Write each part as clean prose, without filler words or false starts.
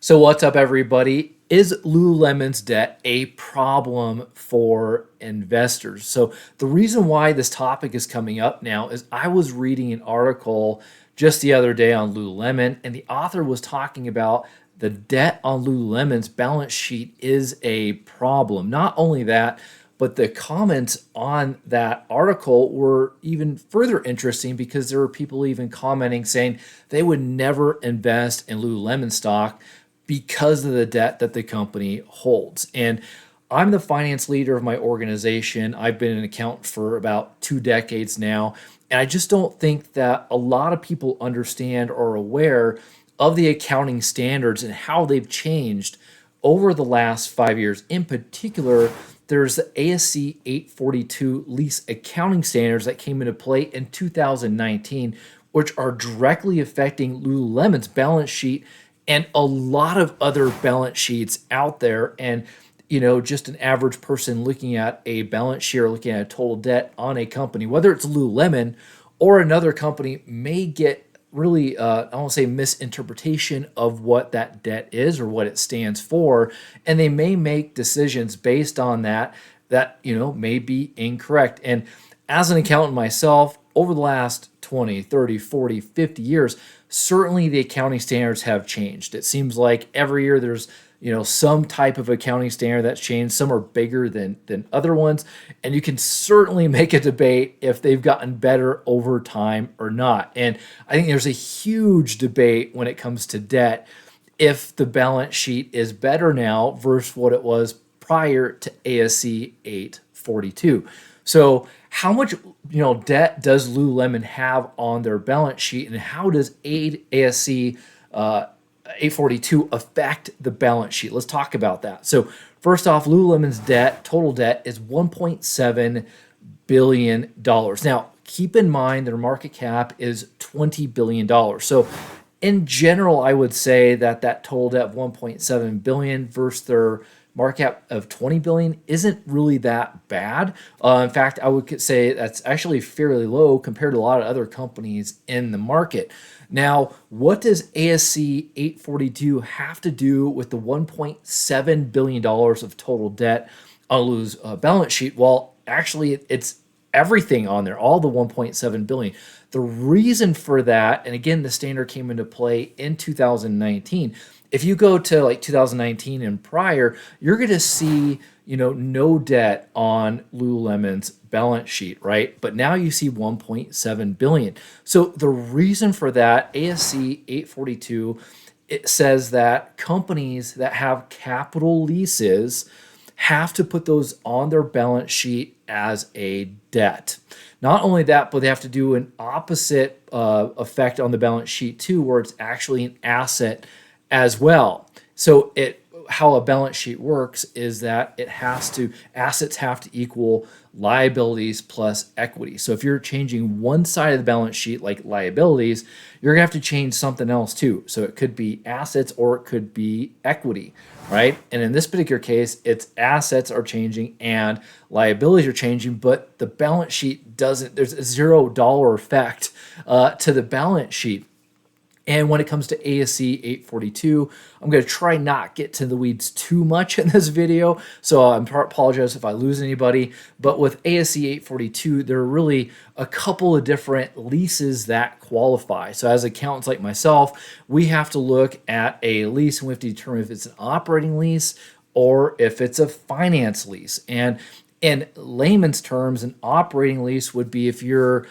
So what's up, everybody? Is Lululemon's debt a problem for investors? So the reason why this topic is coming up now is I was reading an article just the other day on Lululemon, and the author was talking about the debt on Lululemon's balance sheet is a problem. Not only that, but the comments on that article were even further interesting because there were people even commenting saying they would never invest in Lululemon stock because of the debt that the company holds. And I'm the finance leader of my organization. I've been an accountant for about 2 decades now. And I just don't think that a lot of people understand or are aware of the accounting standards and how they've changed over the last 5 years. In particular, there's the ASC 842 lease accounting standards that came into play in 2019, which are directly affecting Lululemon's balance sheet and a lot of other balance sheets out there. And just an average person looking at a balance sheet or looking at a total debt on a company, whether it's Lululemon or another company, may get really, I won't say misinterpretation of what that debt is or what it stands for. And they may make decisions based on that may be incorrect. And as an accountant myself, over the last 20, 30, 40, 50 years, certainly the accounting standards have changed. It seems like every year there's some type of accounting standard that's changed. Some are bigger than other ones, and you can certainly make a debate if they've gotten better over time or not. And I think there's a huge debate when it comes to debt if the balance sheet is better now versus what it was prior to ASC 842. So how much debt does Lululemon have on their balance sheet, and how does ASC 842 affect the balance sheet? Let's talk about that. So first off, Lululemon's total debt is $1.7 billion. Now, keep in mind their market cap is $20 billion. So in general, I would say that total debt of $1.7 billion versus their market cap of $20 billion isn't really that bad. In fact, I would say that's actually fairly low compared to a lot of other companies in the market. Now, what does ASC 842 have to do with the $1.7 billion of total debt on Lulu's balance sheet? Well, actually, it's everything on there, all the $1.7 billion. The reason for that, and again, the standard came into play in 2019. If you go to like 2019 and prior, you're going to see, no debt on Lululemon's balance sheet, right? But now you see 1.7 billion. So the reason for that, ASC 842, it says that companies that have capital leases have to put those on their balance sheet as a debt. Not only that, but they have to do an opposite effect on the balance sheet too, where it's actually an asset as well. So how a balance sheet works is that assets have to equal liabilities plus equity. So if you're changing one side of the balance sheet, like liabilities, you're gonna have to change something else too. So it could be assets or it could be equity, right? And in this particular case, it's assets are changing and liabilities are changing, but the balance sheet doesn't, there's a $0 effect to the balance sheet. And when it comes to ASC 842, I'm going to try not get to the weeds too much in this video, so I apologize if I lose anybody. But with ASC 842, there are really a couple of different leases that qualify. So as accountants like myself, we have to look at a lease and we have to determine if it's an operating lease or if it's a finance lease. And in layman's terms, an operating lease would be if you're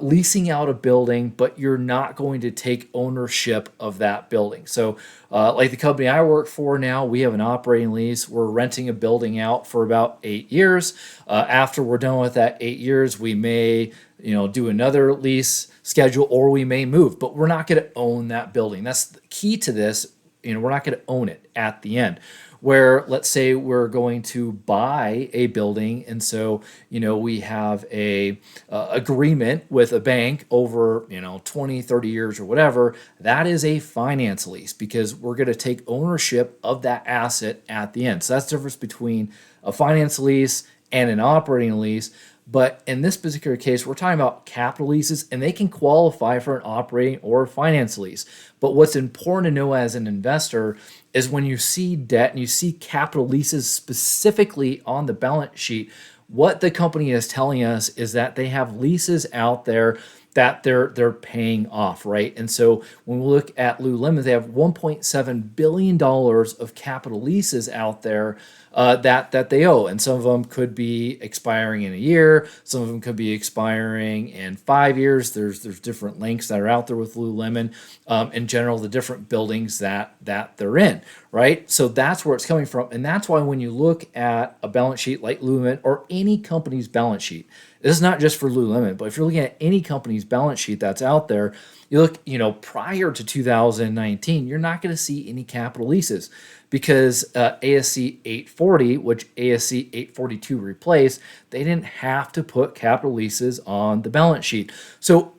leasing out a building, but you're not going to take ownership of that building. So like the company I work for now, we have an operating lease. We're renting a building out for about 8 years. After we're done with that 8 years, we may do another lease schedule or we may move, but we're not going to own that building. That's the key to this. We're not going to own it at the end. Where let's say we're going to buy a building, and so we have a agreement with a bank over 20, 30 years or whatever. That is a finance lease because we're going to take ownership of that asset at the end. So that's the difference between a finance lease and an operating lease. But in this particular case, we're talking about capital leases, and they can qualify for an operating or finance lease. But what's important to know as an investor is when you see debt and you see capital leases specifically on the balance sheet, what the company is telling us is that they have leases out there that they're paying off, right? And so when we look at Lululemon, they have $1.7 billion of capital leases out there that they owe, and some of them could be expiring in a year, some of them could be expiring in 5 years. There's different lengths that are out there with Lululemon. In general, the different buildings that they're in, right? So that's where it's coming from, and that's why when you look at a balance sheet like Lululemon or any company's balance sheet, this is not just for Lululemon, but if you're looking at any company's balance sheet that's out there, you look, prior to 2019, you're not going to see any capital leases because ASC 840, which ASC 842 replaced, they didn't have to put capital leases on the balance sheet. So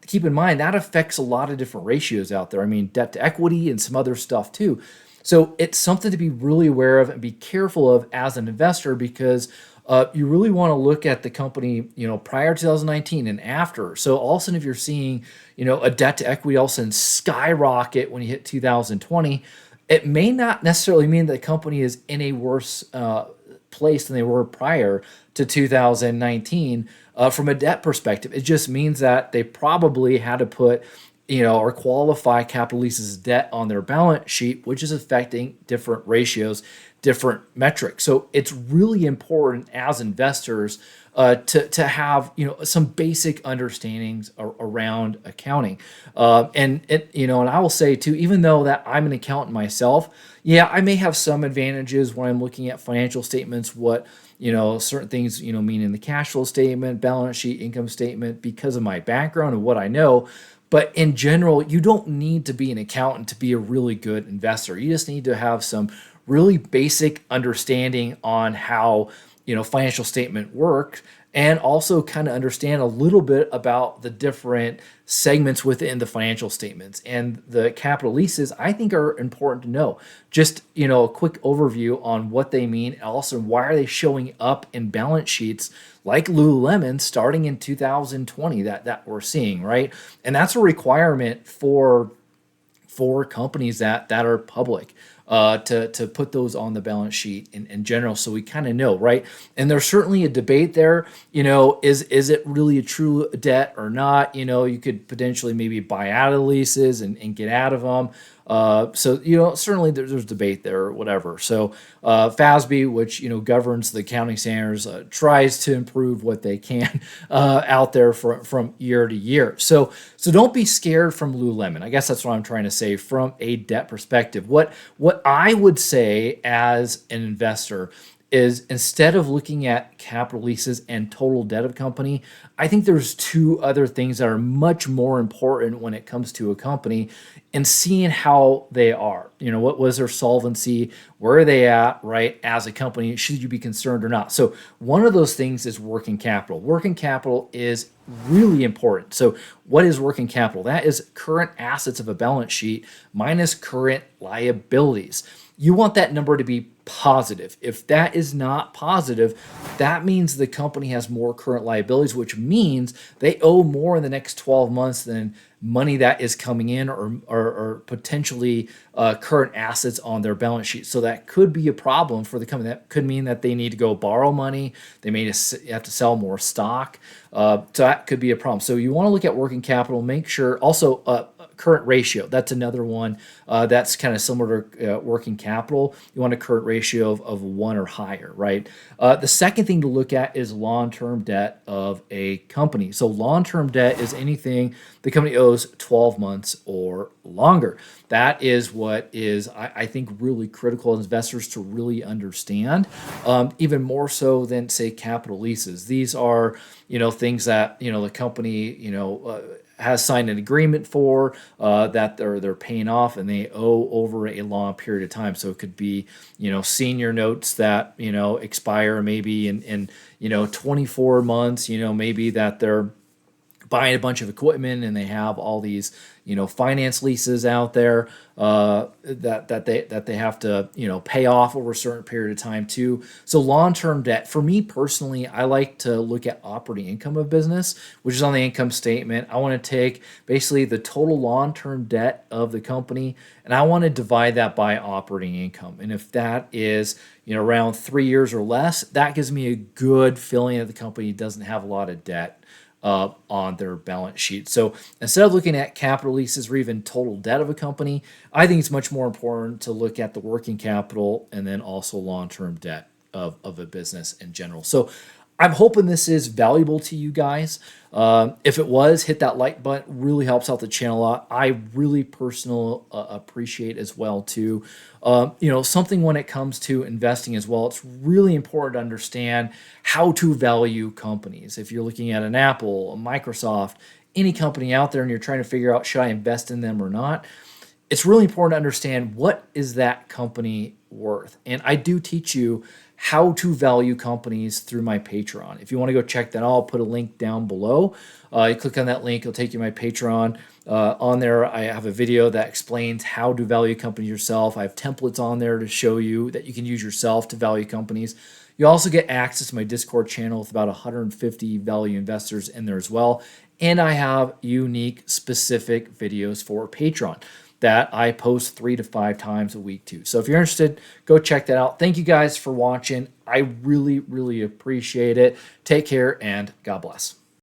keep in mind, that affects a lot of different ratios out there. I mean, debt to equity and some other stuff too. So it's something to be really aware of and be careful of as an investor because you really want to look at the company, prior to 2019 and after. So all of a sudden, if you're seeing, a debt to equity all of a sudden skyrocket when you hit 2020, it may not necessarily mean that the company is in a worse place than they were prior to 2019 from a debt perspective. It just means that they probably had to put or qualify capital leases debt on their balance sheet, which is affecting different ratios, different metrics. So it's really important as investors to have some basic understandings around accounting. And I will say too, even though that I'm an accountant myself, yeah, I may have some advantages when I'm looking at financial statements, what certain things mean in the cash flow statement, balance sheet, income statement, because of my background and what I know. But in general, you don't need to be an accountant to be a really good investor. You just need to have some really basic understanding on how financial statement work, and also kind of understand a little bit about the different segments within the financial statements. And the capital leases, I think, are important to know. Just a quick overview on what they mean, and also why are they showing up in balance sheets like Lululemon starting in 2020 that we're seeing, right? And that's a requirement for companies that are public to put those on the balance sheet in general, so we kind of know, right? And there's certainly a debate there. Is it really a true debt or not? You could potentially maybe buy out of the leases and get out of them. So certainly there's debate there or whatever. So FASB, which governs the accounting standards, tries to improve what they can out there from year to year. So don't be scared from Lululemon. I guess that's what I'm trying to say from a debt perspective. What I would say as an investor is, instead of looking at capital leases and total debt of company, I think there's two other things that are much more important when it comes to a company, and seeing how they are. What was their solvency? Where are they at, right? As a company, should you be concerned or not? So one of those things is working capital. Working capital is really important. So what is working capital? That is current assets of a balance sheet minus current liabilities. You want that number to be positive. If that is not positive, that means the company has more current liabilities, which means they owe more in the next 12 months than money that is coming in, or potentially current assets on their balance sheet. So that could be a problem for the company. That could mean that they need to go borrow money. They may have to sell more stock. So that could be a problem. So you want to look at working capital. Make sure also current ratio. That's another one that's kind of similar to working capital. You want a current ratio of 1 or higher, right? The second thing to look at is long-term debt of a company. So long-term debt is anything the company owes 12 months or longer. That is what is, I think, really critical as investors to really understand, even more so than, say, capital leases. These are, things that, the company, has signed an agreement for that they're paying off, and they owe over a long period of time. So it could be, senior notes that, expire maybe in 24 months, maybe that they're buying a bunch of equipment and they have all these finance leases out there that they have to pay off over a certain period of time too. So long-term debt, for me personally, I like to look at operating income of business, which is on the income statement. I want to take basically the total long-term debt of the company and I want to divide that by operating income. And if that is around 3 years or less, that gives me a good feeling that the company doesn't have a lot of debt on their balance sheet. So instead of looking at capital leases or even total debt of a company, I think it's much more important to look at the working capital and then also long-term debt of a business in general. So I'm hoping this is valuable to you guys. If it was, hit that like button. Really helps out the channel a lot. I really personally appreciate as well too. Something when it comes to investing as well, it's really important to understand how to value companies. If you're looking at an Apple, a Microsoft, any company out there and you're trying to figure out should I invest in them or not, it's really important to understand what is that company worth. And I do teach you how to value companies through my Patreon. If you want to go check that out, I'll put a link down below. You click on that link, it'll take you to my Patreon. On there, I have a video that explains how to value companies yourself. I have templates on there to show you that you can use yourself to value companies. You also get access to my Discord channel with about 150 value investors in there as well. And I have unique, specific videos for Patreon that I post 3 to 5 times a week too. So if you're interested, go check that out. Thank you guys for watching. I really, really appreciate it. Take care and God bless.